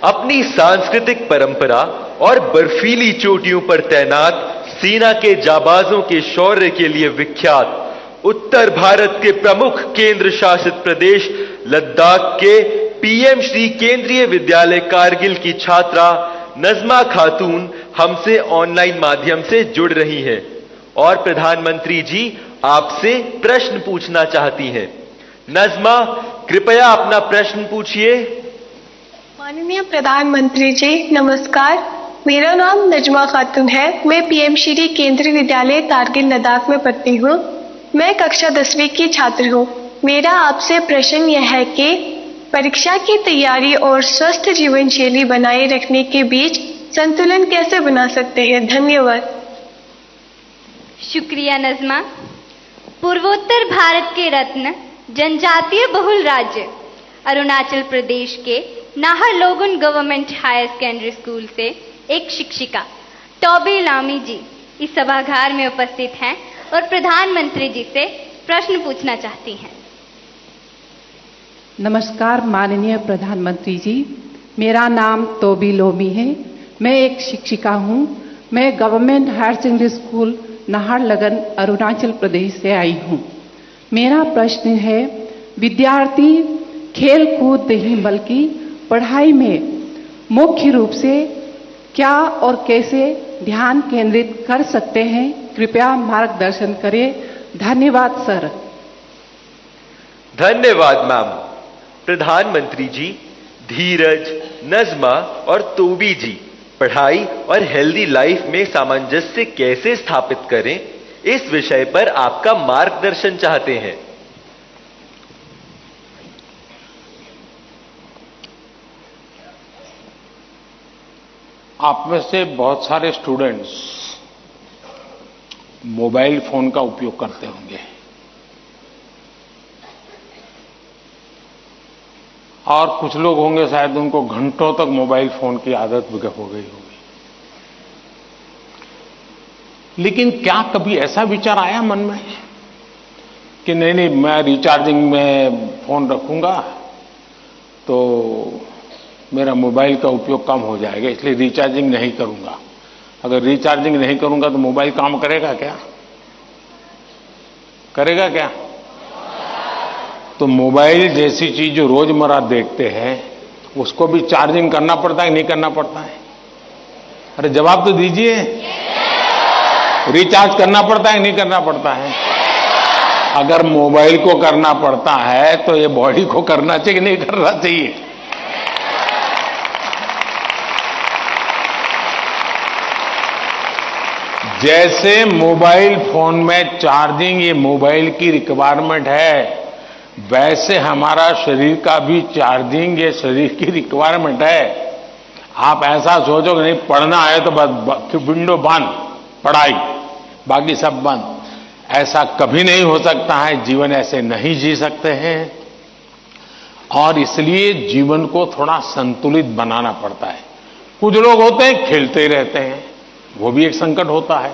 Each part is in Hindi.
अपनी सांस्कृतिक परंपरा और बर्फीली चोटियों पर तैनात सेना के जाबाजों के शौर्य के लिए विख्यात उत्तर भारत के प्रमुख केंद्र शासित प्रदेश लद्दाख के पीएम श्री केंद्रीय विद्यालय कारगिल की छात्रा नजमा खातून हमसे ऑनलाइन माध्यम से जुड़ रही हैं और प्रधानमंत्री जी आपसे प्रश्न पूछना चाहती हैं। नजमा, कृपया अपना प्रश्न पूछिए। माननीय प्रधानमंत्री जी नमस्कार, मेरा नाम नजमा खातून है। मैं पीएम श्री केंद्रीय विद्यालय कारगिल लद्दाख में पढ़ती हूँ। मैं कक्षा 10वीं की छात्र हूँ। मेरा आपसे प्रश्न यह है कि परीक्षा की तैयारी और स्वस्थ जीवन शैली बनाए रखने के बीच संतुलन कैसे बना सकते हैं? धन्यवाद। शुक्रिया नजमा। पूर्वोत्तर भारत के रत्न जनजातीय बहुल राज्य अरुणाचल प्रदेश के Naharlagun government higher secondary school से एक शिक्षिका टॉबी लामी जी इस सभागार में उपस्थित हैं और प्रधानमंत्री जी से प्रश्न पूछना चाहती हैं। नमस्कार माननीय प्रधानमंत्री जी, मेरा नाम तोबी लोमी है। मैं एक शिक्षिका हूँ। मैं government higher secondary school Naharlagun Arunachal Pradesh से आई हूँ। मेरा प्रश्न है, विद्यार्थी खेल कूद नहीं बल्कि पढ़ाई में मुख्य रूप से क्या और कैसे ध्यान केंद्रित कर सकते हैं? कृपया मार्गदर्शन करें। धन्यवाद सर। धन्यवाद मैम। प्रधानमंत्री जी, धीरज, नजमा और तोबी जी पढ़ाई और हेल्दी लाइफ में सामंजस्य कैसे स्थापित करें, इस विषय पर आपका मार्गदर्शन चाहते हैं। आप में से बहुत सारे स्टूडेंट्स मोबाइल फोन का उपयोग करते होंगे और कुछ लोग होंगे शायद उनको घंटों तक मोबाइल फोन की आदत हो गई होगी। लेकिन क्या कभी ऐसा विचार आया मन में कि नहीं मैं रिचार्जिंग में फोन रखूंगा तो मेरा मोबाइल का उपयोग कम हो जाएगा, इसलिए रिचार्जिंग नहीं करूंगा। अगर रिचार्जिंग नहीं करूंगा तो मोबाइल काम करेगा क्या? करेगा क्या? तो मोबाइल जैसी चीज जो रोजमर्रा देखते हैं उसको भी चार्जिंग करना पड़ता है, नहीं करना पड़ता है? अरे जवाब तो दीजिए। रिचार्ज करना पड़ता है, नहीं करना पड़ता है? अगर मोबाइल को करना पड़ता है तो ये बॉडी को करना चाहिए कि नहीं करना चाहिए? जैसे मोबाइल फोन में चार्जिंग ये मोबाइल की रिक्वायरमेंट है, वैसे हमारा शरीर का भी चार्जिंग ये शरीर की रिक्वायरमेंट है। आप ऐसा सोचो कि नहीं पढ़ना है तो बस विंडो बंद, पढ़ाई, बाकी सब बंद, ऐसा कभी नहीं हो सकता है। जीवन ऐसे नहीं जी सकते हैं और इसलिए जीवन को थोड़ा संतुलित बनाना पड़ता है। कुछ लोग होते हैं खेलते ही रहते हैं, वो भी एक संकट होता है।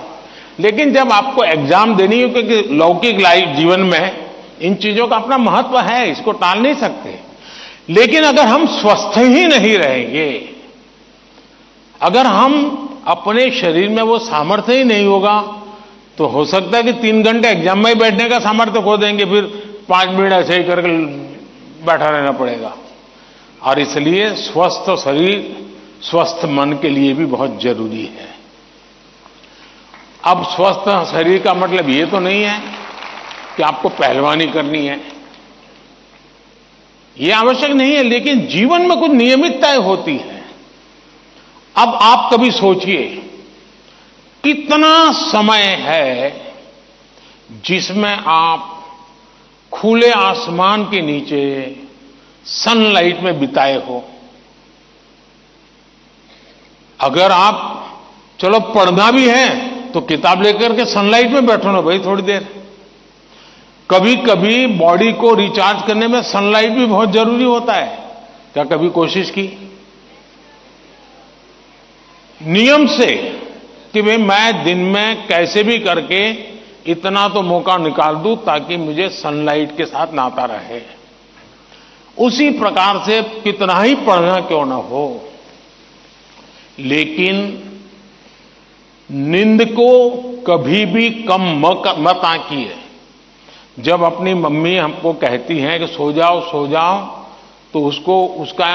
लेकिन जब आपको एग्जाम देनी हो, क्योंकि लौकिक लाइफ जीवन में इन चीजों का अपना महत्व है, इसको टाल नहीं सकते। लेकिन अगर हम स्वस्थ ही नहीं रहेंगे, अगर हम अपने शरीर में वो सामर्थ्य ही नहीं होगा, तो हो सकता है कि 3 घंटे एग्जाम में बैठने का सामर्थ्य खो देंगे, फिर 5 मिनट ऐसे ही करके बैठा रहना पड़ेगा। और इसलिए स्वस्थ शरीर स्वस्थ मन के लिए भी बहुत जरूरी है। अब स्वस्थ शरीर का मतलब ये तो नहीं है कि आपको पहलवानी करनी है, ये आवश्यक नहीं है, लेकिन जीवन में कुछ नियमितताएं होती है। अब आप कभी सोचिए कितना समय है जिसमें आप खुले आसमान के नीचे सनलाइट में बिताए हो। अगर आप चलो पढ़ना भी है तो किताब लेकर के सनलाइट में बैठो ना भाई थोड़ी देर। कभी कभी बॉडी को रिचार्ज करने में सनलाइट भी बहुत जरूरी होता है। क्या कभी कोशिश की नियम से कि भाई मैं दिन में कैसे भी करके इतना तो मौका निकाल दूं ताकि मुझे सनलाइट के साथ नाता रहे। उसी प्रकार से कितना ही पढ़ना क्यों ना हो, लेकिन नींद को कभी भी कम मत आंकिए। जब अपनी मम्मी हमको कहती हैं कि सो जाओ, तो उसका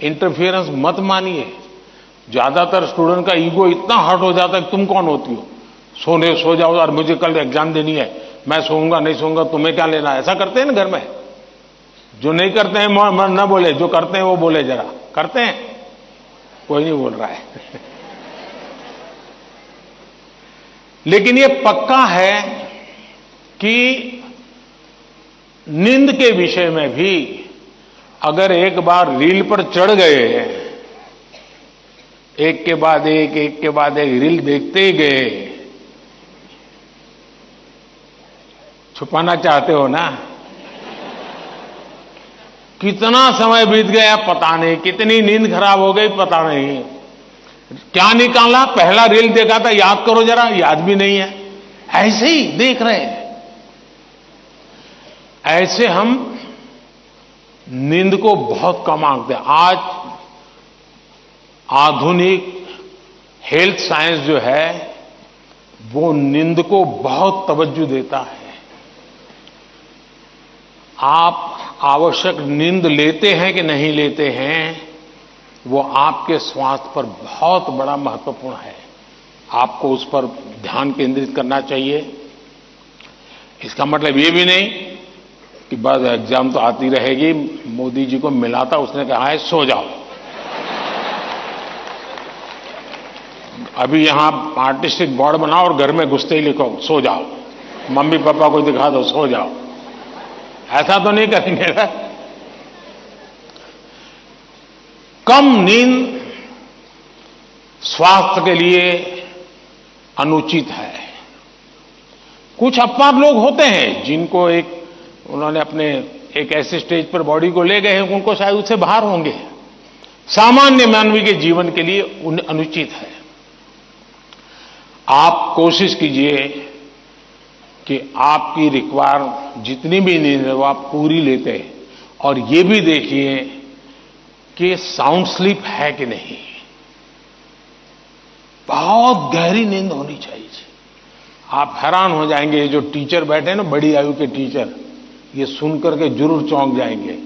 इंटरफियरेंस मत मानिए। ज्यादातर स्टूडेंट का ईगो इतना हर्ट हो जाता है कि तुम कौन होती हो, सो जाओ और मुझे कल एग्जाम देनी है, मैं सोऊंगा नहीं सोऊंगा, तुम्हें क्या लेना। ऐसा करते हैं ना घर में। जो नहीं करते हैं न बोले, जो करते हैं वो बोले। जरा करते हैं, कोई नहीं बोल रहा है। लेकिन ये पक्का है कि नींद के विषय में भी अगर एक बार रील पर चढ़ गए, एक के बाद एक रील देखते ही गए, छुपाना चाहते हो ना। कितना समय बीत गया पता नहीं, कितनी नींद खराब हो गई पता नहीं। क्या निकाला, पहला रील देखा था, याद करो जरा, याद भी नहीं है। ऐसे ही देख रहे हैं। ऐसे हम नींद को बहुत कम आंकते हैं। आज आधुनिक हेल्थ साइंस जो है वो नींद को बहुत तवज्जो देता है। आप आवश्यक नींद लेते हैं कि नहीं लेते हैं, वो आपके स्वास्थ्य पर बहुत बड़ा महत्वपूर्ण है। आपको उस पर ध्यान केंद्रित करना चाहिए। इसका मतलब ये भी नहीं कि बस एग्जाम तो आती रहेगी। मोदी जी को मिला था, उसने कहा है सो जाओ। अभी यहां आर्टिस्टिक बोर्ड बनाओ और घर में घुसते ही लिखो सो जाओ, मम्मी पापा को दिखा दो सो जाओ। ऐसा तो नहीं करेंगे ना। कम नींद स्वास्थ्य के लिए अनुचित है। कुछ अपवाद लोग होते हैं जिनको उन्होंने अपने एक ऐसे स्टेज पर बॉडी को ले गए हैं, उनको शायद उससे बाहर होंगे। सामान्य मानवीय के जीवन के लिए अनुचित है। आप कोशिश कीजिए कि आपकी रिक्वायर जितनी भी नींद है वो आप पूरी लेते हैं, और ये भी देखिए कि साउंड स्लीप है कि नहीं। बहुत गहरी नींद होनी चाहिए। आप हैरान हो जाएंगे, ये जो टीचर बैठे हैं ना, बड़ी आयु के टीचर, ये सुनकर के जरूर चौंक जाएंगे।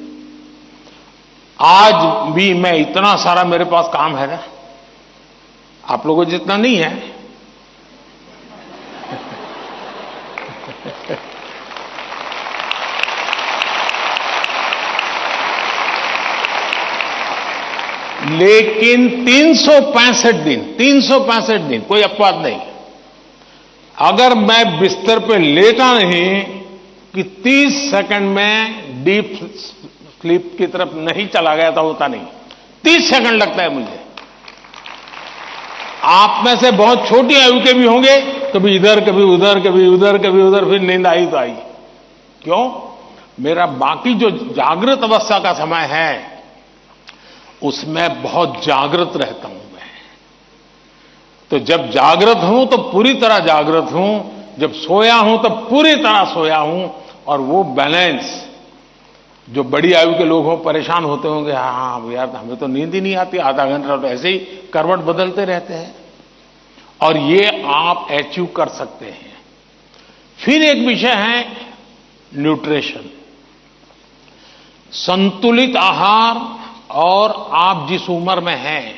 आज भी मैं इतना सारा मेरे पास काम है ना, आप लोगों जितना नहीं है। लेकिन 365 दिन कोई अपवाद नहीं, अगर मैं बिस्तर पे लेटा नहीं कि 30 सेकंड में डीप स्लीप की तरफ नहीं चला गया था, होता नहीं। 30 सेकंड लगता है मुझे। आप में से बहुत छोटी आयु के भी होंगे, कभी इधर कभी उधर, कभी उधर कभी उधर, फिर नींद आई तो आई। क्यों? मेरा बाकी जो जागृत अवस्था का समय है उसमें बहुत जागृत रहता हूं मैं। तो जब जागृत हूं तो पूरी तरह जागृत हूं, जब सोया हूं तो पूरी तरह सोया हूं। और वो बैलेंस, जो बड़ी आयु के लोग हो परेशान होते होंगे, हाँ यार हमें तो नींद ही नहीं आती, आधा घंटा तो ऐसे ही करवट बदलते रहते हैं। और ये आप अचीव कर सकते हैं। फिर एक विषय है न्यूट्रिशन, संतुलित आहार। और आप जिस उम्र में हैं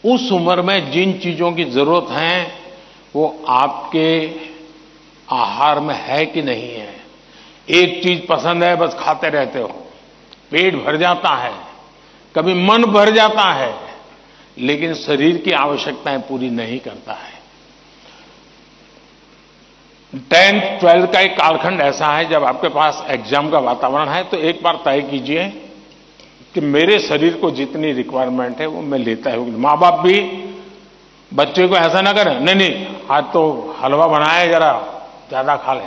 उस उम्र में जिन चीजों की जरूरत है वो आपके आहार में है कि नहीं है। एक चीज पसंद है, बस खाते रहते हो, पेट भर जाता है, कभी मन भर जाता है, लेकिन शरीर की आवश्यकताएं पूरी नहीं करता है। 10th 12th का एक कालखंड ऐसा है जब आपके पास एग्जाम का वातावरण है, तो एक बार तय कीजिए कि मेरे शरीर को जितनी रिक्वायरमेंट है वो मैं लेता हूं। मां बाप भी बच्चे को ऐसा ना करें, नहीं आज तो हलवा बनाया, जरा ज्यादा खा ले।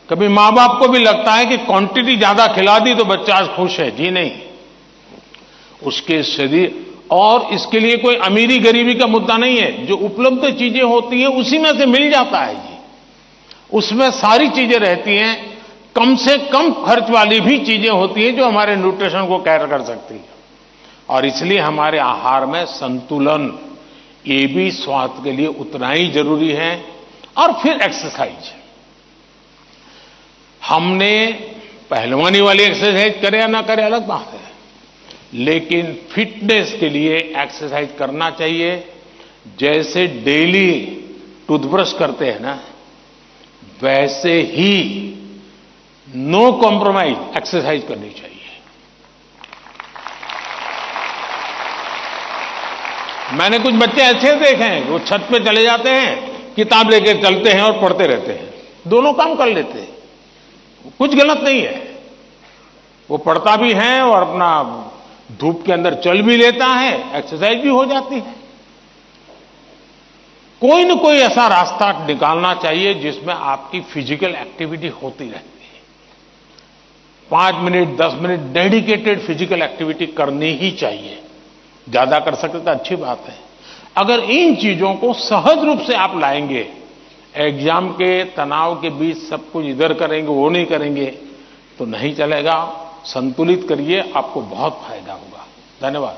कभी मां बाप को भी लगता है कि क्वांटिटी ज्यादा खिला दी तो बच्चा आज खुश है। जी नहीं, उसके शरीर, और इसके लिए कोई अमीरी गरीबी का मुद्दा नहीं है। जो उपलब्ध चीजें होती हैं उसी में से मिल जाता है जी, उसमें सारी चीजें रहती हैं। कम से कम खर्च वाली भी चीजें होती हैं जो हमारे न्यूट्रिशन को कैर कर सकती है। और इसलिए हमारे आहार में संतुलन, ये भी स्वास्थ्य के लिए उतना ही जरूरी है। और फिर एक्सरसाइज, हमने पहलवानी वाली एक्सरसाइज करे या ना करे अलग बात है, लेकिन फिटनेस के लिए एक्सरसाइज करना चाहिए। जैसे डेली टूथब्रश करते हैं ना, वैसे ही नो कॉम्प्रोमाइज एक्सरसाइज करनी चाहिए। मैंने कुछ बच्चे ऐसे देखे हैं, वो छत पे चले जाते हैं, किताब लेकर चलते हैं और पढ़ते रहते हैं, दोनों काम कर लेते हैं, कुछ गलत नहीं है। वो पढ़ता भी है और अपना धूप के अंदर चल भी लेता है, एक्सरसाइज भी हो जाती है। कोई न कोई ऐसा रास्ता निकालना चाहिए जिसमें आपकी फिजिकल एक्टिविटी होती रहती है। 5 minute 10 minute dedicated physical activity करनी ही चाहिए। ज्यादा कर सकते तो अच्छी बात है। अगर इन चीजों को सहज रूप से आप लाएंगे, एग्जाम के तनाव के बीच सब कुछ इधर करेंगे वो नहीं करेंगे तो नहीं चलेगा। संतुलित करिए, आपको बहुत फायदा होगा। धन्यवाद।